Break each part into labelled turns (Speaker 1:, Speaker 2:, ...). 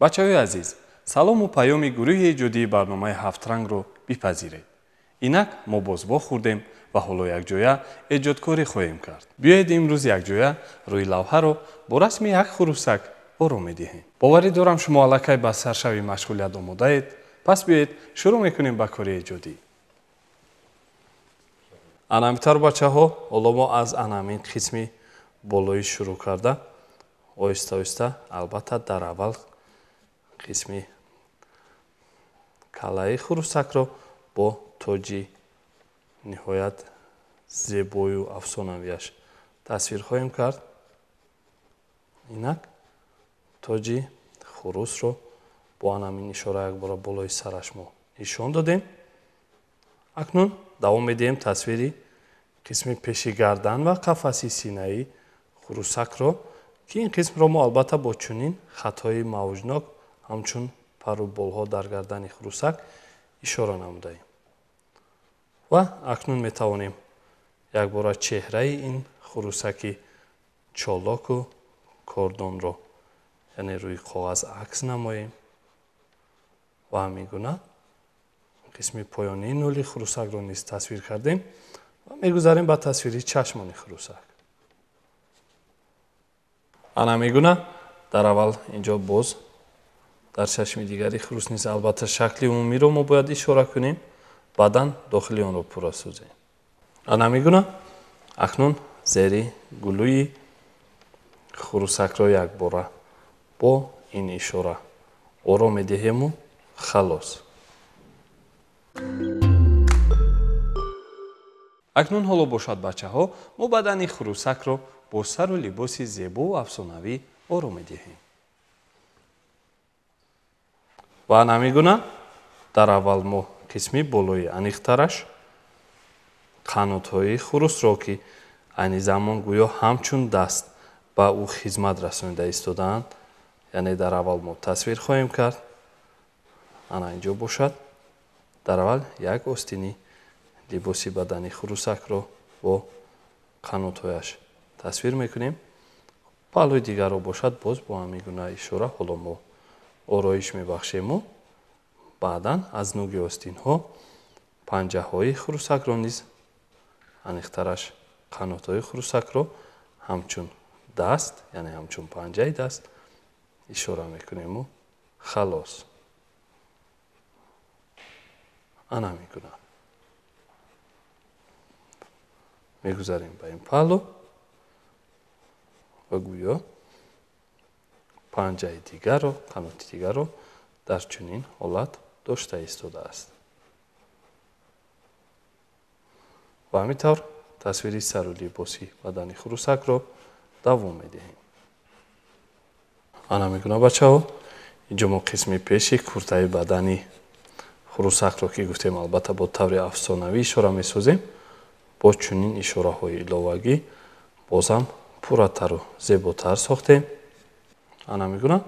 Speaker 1: бачаҳои азиз, салому паёми гурӯҳи эҷодии барномаи ҳафтрангро бипазиред. Инак мо боз вохӯрдем ва ҳоло якҷоя эҷодкорӣ хоҳем кард. Биёед имрӯз якҷоя рӯи лавҳаро бо расми як хурусак оро медиҳем. Боварӣ дорам шумо аллакай ба саршави машғулият омодаед. Пас биёед шурӯъ мекунем ба кори эҷодӣ. Анамитар бачаҳо, ҳоло мо аз анамин қисми болоӣ шурӯъ карда оҳиста оҳиста, албатта дар аввал қисми калаи хурусакро бо тоҷи ниҳоят зебою афсонавияш тасвир хоҳем кард. Инак тоҷи хурусро бо анамин ишора якбора болои сараш мо нишон додем. Акнун давом медиҳем тасвири қисми пеши гардан ва қафаси синаи хурусакро, ки ин қисмро мо албатта бо чунин хатҳои мавҷнок ҳамчун пару болҳо дар гардани хурусак ишора намудаем. Ва акнун метавонем якбора чеҳраи ин хурусаки чолоку кордонро, яъне рӯи коғаз акс намоем ва ҳамин гуна қисми поёнии нӯли хурусакро низ тасвир кардем ва мегузарем ба тасвири чашмони хурусак. Ана мегуна дар аввал инҷо боз дар чашми дигари хурус низ албатта шакли умумиро мо бояд ишора кунем, баъдан дохили онро пурра сӯзем. Ана мегуна акнун зери гулӯи хурусакро якбора бо ин ишора оро медиҳему халос. Акнун ҳоло бошад бачаҳо, мо бадани хурусакро бо сару либоси зебову афсонавӣ оро медиҳем. Ва ана мегуна дар аввал мо қисми болои аниқтараш, қанотҳои хурусро ки айни замон гӯё ҳамчун даст ба ӯ хизмат расонида истодаанд, яъне дар аввал мо тасвир хоҳем кард. Ана инҷо бошад. Дар аввал як остини либоси бадани хурусакро бо қанотҳояш тасвир мекунем. Паҳлӯи дигарро бошад, боз бо ҳамин гуна ишора ҳоло мо ороиш мебахшему. Баъдан аз нӯги остинҳо панҷаҳои хурусакро низ аниқтараш қанотҳои хурусакро ҳамчун даст, яъне ҳамчун панҷаи даст ишора мекунему халос. Ана мегуна мегузарем ба ин паҳлӯ ва гӯё панҷаи дигарро, қаноти дигарро дар чунин ҳолат дошта истодааст. ва ҳамин тавр тасвири сару либоси бадани хурусакро давом медиҳем. Ана мегуна бачаҳо, инҷо мо қисми пеши куртаи бадани хурусакро ки гуфтем албатта бо таври афсонавӣ ишора месозем, бо чунин ишораҳои иловагӣ бозам пурратару зеботар сохтем. Ана мегуна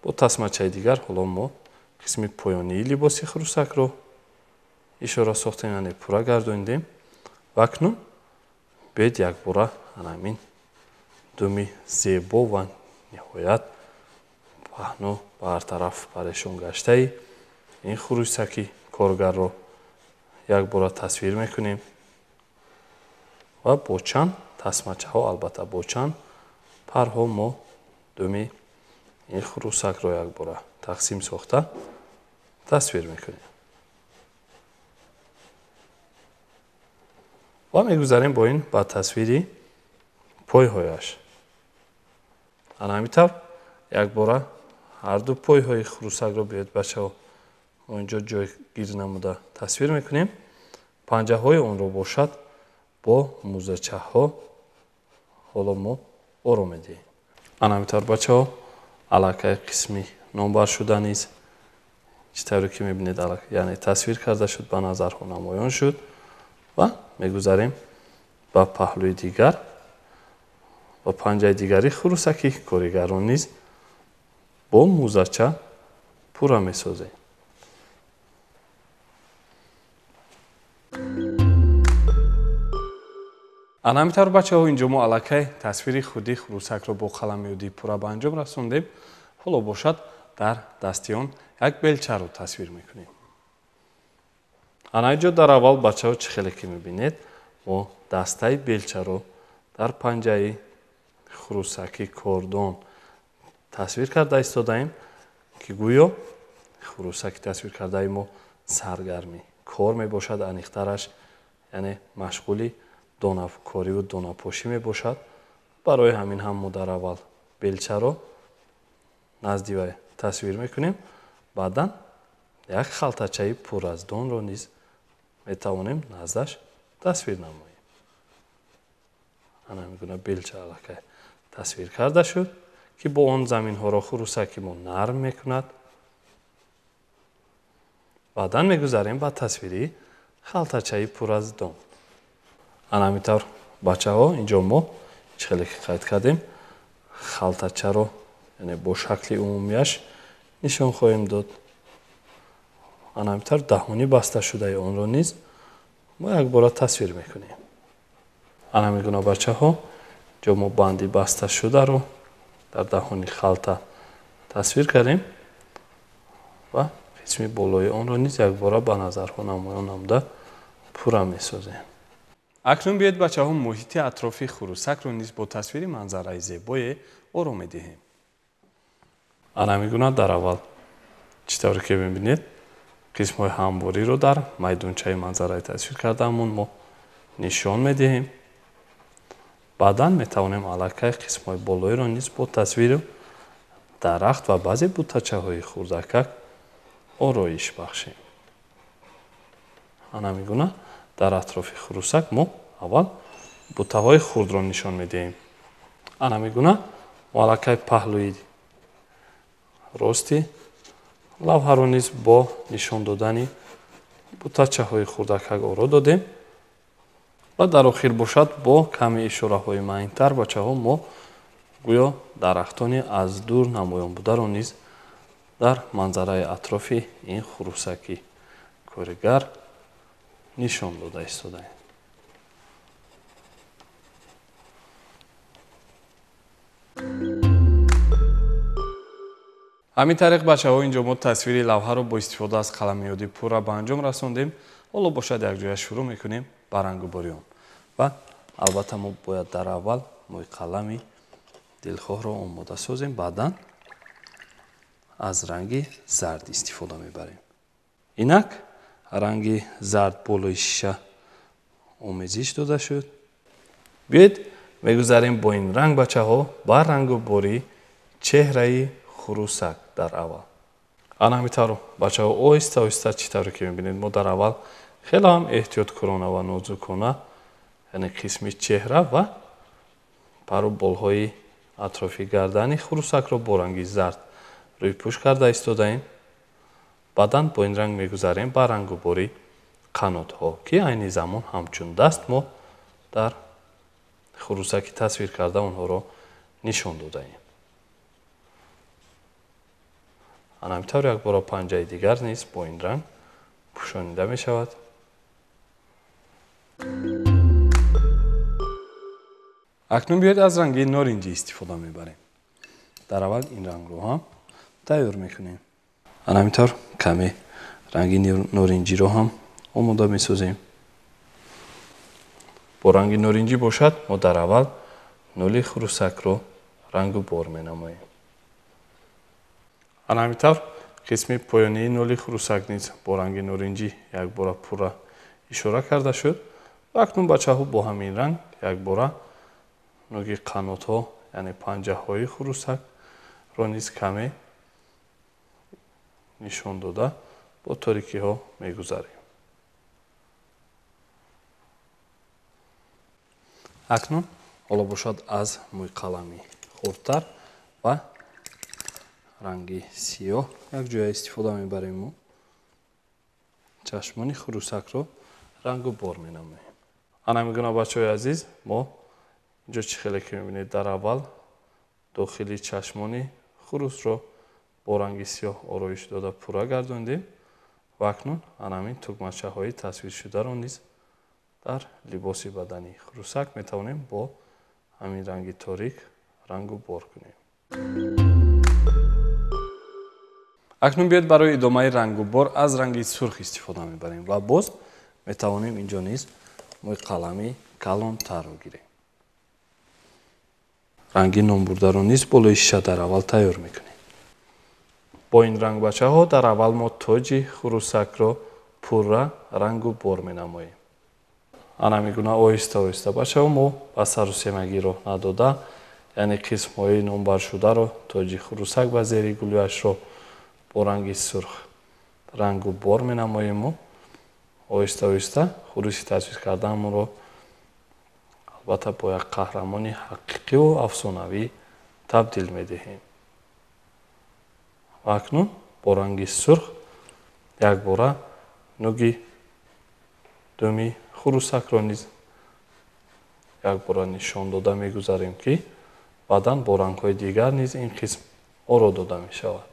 Speaker 1: бо тасмачаи дигар ҳоло мо қисми поёнии либоси хурусакро ишора сохтем, яъне пурра гардонидем. Ва акнун биёед якбора анамин думи зебо ва ниҳоят паҳну бартараф парешон гаштаи ин хурусаки коргарро якбора тасвир мекунем ва бо чанд тасмачаҳо, албатта бо чанд парҳо мо думи ин хурусакро якбора тақсим сохта тасвир мекунем. ва мегузарем бо ин ба тасвири пойҳояш. ана ҳамин тавр якбора ҳарду пойҳои хурусакро биёед бачаҳо мо инҷо ҷойгир намуда тасвир мекунем. Панҷаҳои онро бошад бо мӯзачаҳо ҳоло мо оро медиҳем. Ана ҳамин тавр бачаҳо, аллакай қисми номбар шуда низ чӣ тавре ки мебинед, яъне тасвир карда шуд, ба назарҳо намоён шуд. Ва мегузарем ба паҳлӯи дигар ва панҷаи дигари хурусаки коригарон низ бо мӯзача пурра месозем. ана ҳамин тавр бачаҳо, инҷо мо аллакай тасвири худи хурусакро бо қалами ёдӣ пурра ба анҷом расондем. ҳоло бошад дар дасти он як белчаро тасвир мекунем. Анаиҷо дар аввал бачаҳо чӣ хеле ки мебинед, мо дастаи белчаро дар панҷаи хурусаки кордон тасвир карда истодаем, ки гӯё хурусаки тасвир кардаи мо саргармӣ кор мебошад, аниқтараш яъне машғули донакориву донапошӣ мебошад. Барои ҳамин ҳам мо дар аввал белчаро назди вай тасвир мекунем. Баъдан як халтачаи пур аз донро низ метавонем наздаш тасвир намоем. ҳамин гуна белча аллакай тасвир карда шуд, ки бо он заминҳоро хурусаки мо нарм мекунад. баъдан мегузарем ба тасвири халтачаи пур аз дон. ана ҳамин тавр бачаҳо инҷо мо чӣ хеле ки қайд кардем, халтачаро яъне бо шакли умумияш нишон хоҳем дод. ана ҳамин тавр даҳони баста шудаи онро низ мо якбора тасвир мекунем. ана ҳамин гуна бачаҳо ҷо мо банди баста шударо дар даҳони халта тасвир кардем ва қисми болои онро низ якбора ба назарҳо намоён намуда пурра месозем. акнун биёед бачаҳо муҳити атрофи хурусакро низ бо тасвири манзараи зебое оро медиҳем. ана ҳамин гуна дар аввал чӣ тавре ки мебинед, қисмҳои ҳамвориро дар майдунчаи манзараи тасвир кардаамон мо нишон медиҳем. баъдан метавонем аллакай қисмҳои болоиро низ бо тасвиру дарахт ва баъзе бутачаҳои хурдакак ороиш бахшем. ана ҳамин гуна дар атрофи хурусак мо аввал бутаҳои хурдро нишон медиҳем. ана ҳамин гуна мо аллакай паҳлӯи рости лавҳаро низ бо нишон додани бутачаҳои хурдакак оро додем. ва дар охир бошад бо ками ишораҳои маъинтар бачаҳо мо гӯё дарахтони аз дур намоён бударо низ дар манзараи атрофи ин хурусаки коригар нишон дода истодаем. ҳамин тариқ бачаҳо инҷо мо тасвири лавҳаро бо истифода аз қаламиёди пурра ба анҷом расондем. ҳоло бошад якҷоя шурӯъ мекунем ба рангуборӣ он. ва албатта мо бояд дар аввал мои қалами дилхоҳро омода созем, баъдан аз ранги зард истифода мебарем. инак ранги зард болои шиша омезиш дода шуд. биёед мегузарем бо ин ранг бачаҳо ба рангубории чеҳраи хурусак дар аввал. ана ҳамин тавр бачаҳо оҳиста оҳиста чӣ тавре ки мебинед, мо дар аввал хеле ҳам эҳтиёткорона ва нозукона яъне қисми чеҳра ва пару болҳои атрофи гардани хурусакро бо ранги зард рӯйпӯш карда истодаем. баъдан бо ин ранг мегузарем ба рангубории қанотҳо, ки айни замон ҳамчун даст мо дар хурусаки тасвир карда онҳоро нишон додаем. ана ҳамин тавр якбора панҷаи дигар низ бо ин ранг пӯшонида мешавад. акнун биёед аз ранги норинҷӣ истифода мебарем. дар аввал ин рангро ҳам тайёр мекунем. ана ҳамин тавр каме ранги норинҷиро ҳам омода месозем. бо ранги норинҷӣ бошад мо дар аввал нӯли хурусакро рангу бор менамоем. ана ҳамин тавр қисми поёнии нӯли хурусак низ бо ранги норинҷӣ якбора пурра ишора карда шуд. ва акнун бачаҳо бо ҳамин ранг якбора нӯги қанотҳо яъне панҷаҳои хурусакро низ каме нишон дода бо торикиҳо мегузарем. акнун ҳоло бошад аз мӯйқалами хурдтар ва ранги сиёҳ якҷоя истифода мебарем. мо чашмони хурусакро рангу бор менамоем. ана ҳамин гуна бачаҳои азиз, мо инҷо чӣ хеле ки мебинед, дар аввал дохили чашмони хурусро бо ранги сиёҳ ороиш дода пурра гардондем. ва акнун ана ҳамин тугмачаҳои тасвиршударо низ дар либоси бадани хурусак метавонем бо ҳамин ранги торик рангу бор кунем. акнун биёед барои идомаи рангу бор аз ранги сурх истифода мебарем ва боз метавонем инҷо низ мои қалами калонтарро гирем. ранги номбурдаро низ болои шиша дар аввал тайёр мекунем. бо ин ранг бачаҳо дар аввал мо тоҷи хурусакро пурра рангу бор менамоем. ан ҳамин гуна оҳиста оҳиста бачаҳо мо ба сару семагиро надода, яъне қисмҳои номбаршударо тоҷи хурусак ва зери гулӯяшро бо ранги сурх рангу бор менамоему. оҳиста оҳиста хуруси тасвир кардаамонро албатта бо як қаҳрамони ҳақиқиву афсонавӣ табдил медиҳем. ва акнун бо ранги сурх якбора нуги думи хурусакро низ якбора нишон дода мегузарем, ки баъдан бо рангҳои дигар низ ин қисм оро дода мешавад.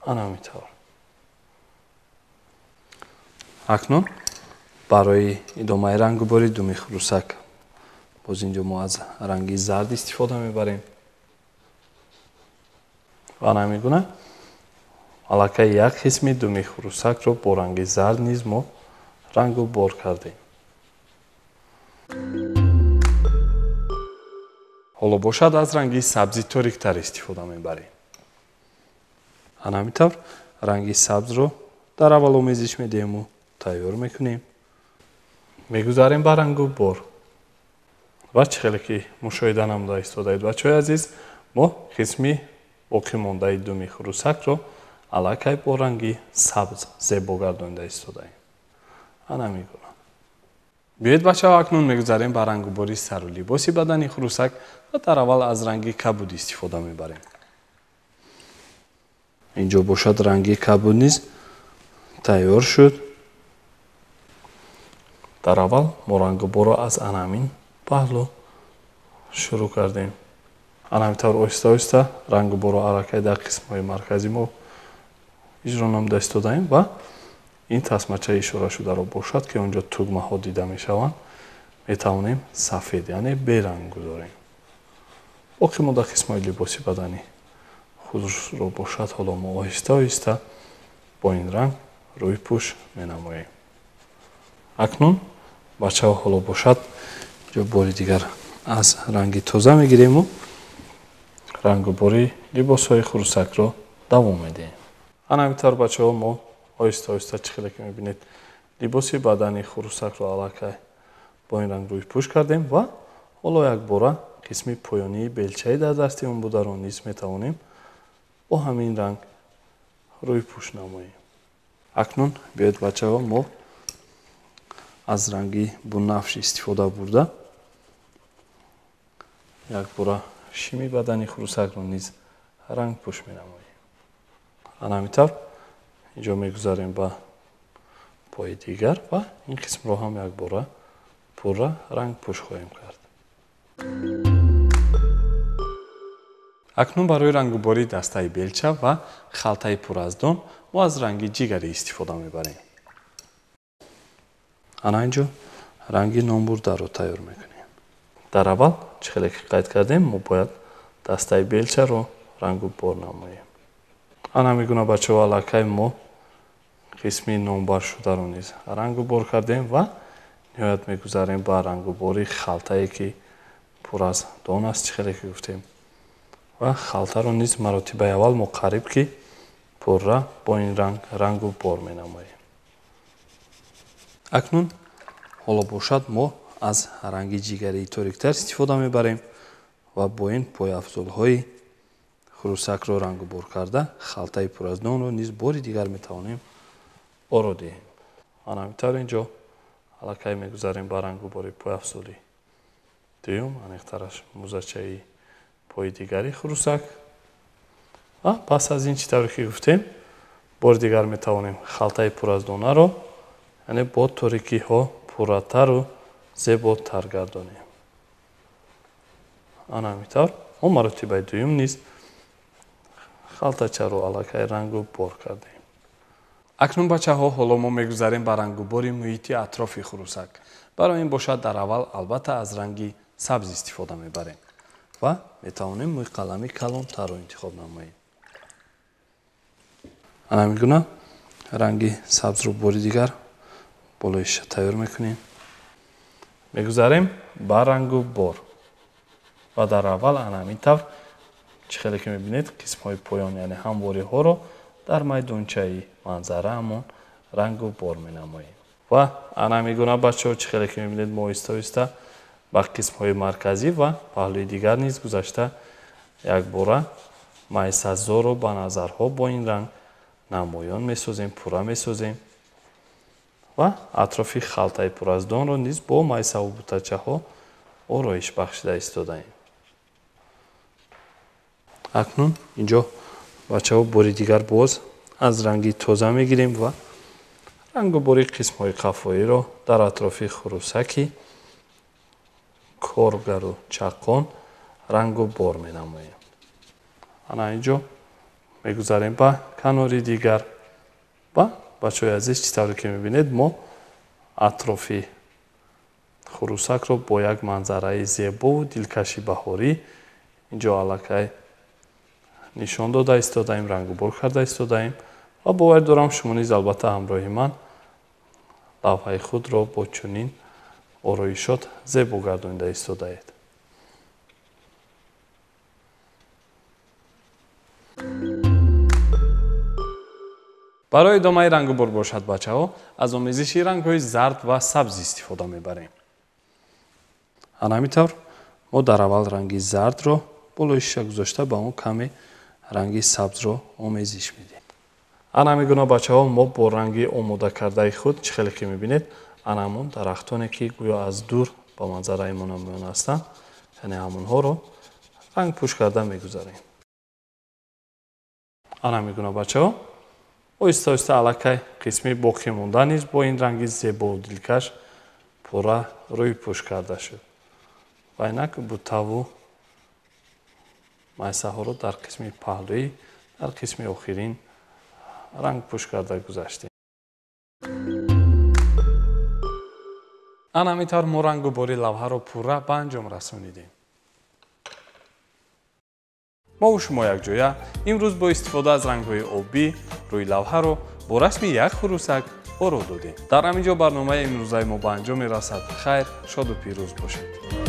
Speaker 1: ана ҳамин акнун барои идомаи рангубори думи хурусак боз инҷо мо аз ранги зард истифода мебарем. ва ана ҳамин гуна аллакай як қисми думи хурусакро бо ранги зард низ мо рангу бор кардем. ҳоло бошад аз ранги сабзи ториктар истифода мебарем. ан ҳамин тавр ранги сабзро дар аввал омезиш медиҳему тайёр мекунем. мегузарем ба рангу бор. ва чӣ хеле ки мушоҳида намуда истодаед бачаҳои азиз, мо қисми боқӣ мондаи думи хурусакро аллакай бо ранги сабз зебо гардонида истодаем. ан ҳамин гуна. биёед бачаҳо акнун мегузарем ба рангубори сару либоси бадани хурусак ва дар аввал аз ранги кабуд истифода мебарем. инҷо бошад ранги кабуд низ тайёр шуд. дар аввал мо рангуборро аз анамин паҳлу шурӯъ кардем. ан ҳамин тавр оҳиста оҳиста рангуборро аллакай дар қисмҳои марказӣ мо иҷро намуда истодаем ва ин тасмачаи ишорашударо бошад ки онҷо тугмаҳо дида мешаванд, метавонем сафед яъне беранг гузорем. боқӣ монда қисмҳои либоси бадани худро бошад, ҳоло мо оҳиста оҳиста бо ин ранг рӯи пӯш менамоем. акнун бачаҳо ҳоло бошад ҷо бори дигар аз ранги тоза мегирему рангубори либосҳои хурусакро давом медиҳем. ан ҳамин тавр бачаҳо мо оҳиста оҳиста чӣ хеле ки мебинед либоси бадани хурусакро аллакай бо ин ранг рӯи пӯш кардем ва ҳоло якбора қисми поёнии белчаи дар дасти он бударо низ метавонем бо ҳамин ранг рӯи пӯш намоем. акнун биёед бачаҳо мо аз ранги бунафш истифода бурда якбора шими бадани хурусакро низ ранг пӯш менамоем. ан ҳамин тавр инҷо мегузарем ба пои дигар ва ин қисмро ҳам якбора пурра ранг пӯш хоҳем кард. акнун барои рангубори дастаи белча ва халтаи пур аз дон мо аз ранги ҷигарӣ истифода мебарем. ана инҷо ранги номбурдаро тайёр мекунем. дар аввал чӣ хеле ки қайд кардем, мо бояд дастаи белчаро рангу бор намоем. ан ҳамин гуна бачаҳо аллакай мо қисми номбаршударо низ рангу бор кардем ва ниҳоят мегузарем ба рангубори халтае ки пур аз дон аст, чӣ хеле ки гуфтем. ва халтаро низ маротибаи аввал мо қариб ки пурра бо ин ранг рангу бор менамоем. акнун ҳоло бошад мо аз ранги ҷигарии ториктар истифода мебарем ва бо ин пояфзулҳои хурусакро рангу бор карда халтаи пур аз донро низ бори дигар метавонем оро диҳем. ан ҳамин тавр инҷо аллакай мегузарем ба рангубори пояфзули дуюм, аниқтараш музачаи пои дигари хурусак ва пас аз ин чӣ тавре ки гуфтем бори дигар метавонем халтаи пур аз донаро яъне бо торикиҳо пурратару зеботар гардонем. ан ҳамин тавр мо маротибаи дуюм низ халтачаро аллакай рангу бор кардем. акнун бачаҳо ҳоло мо мегузарем ба рангубори муҳити атрофи хурусак. барои ин бошад дар аввал албатта аз ранги сабз истифода мебарем. و میتوانیم موی قلمی کلانتر رو انتخاب نماییم. همین گونه رنگی سبز رو باری دیگر بالایش تیار میکنیم. میگذاریم با رنگ بور و در اول همین طور خیلی که میبینید قسم های پایان یعنی همواری ها رو در میدانچه منظره همون رنگ بور مینماییم. و همین گونه بچه ها خیلی که میبینید ما ایستا با قسم های مرکزی و پهلوی دیگر نیز گذاشته یک باره مای سبزا رو با نظرها با این رنگ نمایان میسازیم، پورا میسازیم و اطرافی خلطه پر از دان رو نیز با مایسه و بوتچه ها آرایش بخشیده ایستادیم. اکنون اینجا بچه ها باری دیگر باز از رنگی تازه میگیریم و رنگ باری قسم های قفایی رو در اطرافی خروسکی کارگر و چکان رنگ و بار می نماییم. انا اینجا میگذاریم با کناری دیگر و بچه های عزیز چطوری که میبینید ما اطرافی خروسک رو با یک منظره زیبا و دلکشی بهاری اینجا علاقه نشان داده ایستادیم، رنگ و بار کرده ایستادیم و باور دارم شما نیز البته همراه من لوحه خود را با چنین آرایشات زیبا گردانیده ایستاده اید. برای ادامه رنگ و بار باشد بچه ها از آمیزش رنگ های زرد و سبز استفاده میبریم. همینطور ما در اول رنگی زرد رو بالایش گذاشته با اون کمی رنگی سبز رو آمیزش میدیم. همین گونه بچه ها ما با رنگی آماده کرده خود خیلی که میبینید همون درختانی که گویا از دور با منظره ایمان هستند یعنی همون ها رو رنگ پوش کرده میگذاریم. همین گونه بچه ها آیسته آیسته علاقه قسمی باقی مونده نیز با این رنگی زیبا و دلکش پورا روی پوش کرده شد و اینک بوته و مایسه ها رو در قسمی پهلوی در قسمی آخرین رنگ پوش کرده گذاشتیم. همینطور ما رنگ و باری لوحه رو پورا به انجام رسانیدیم. ما و شما یک جایه امروز با استفاده از رنگ های آبی روی لوحه رو با رسم یک خروسک آرا دادیم. در همینجا برنامه امروزه ما به انجام میرسد. خیر، شاد و پیروز باشید.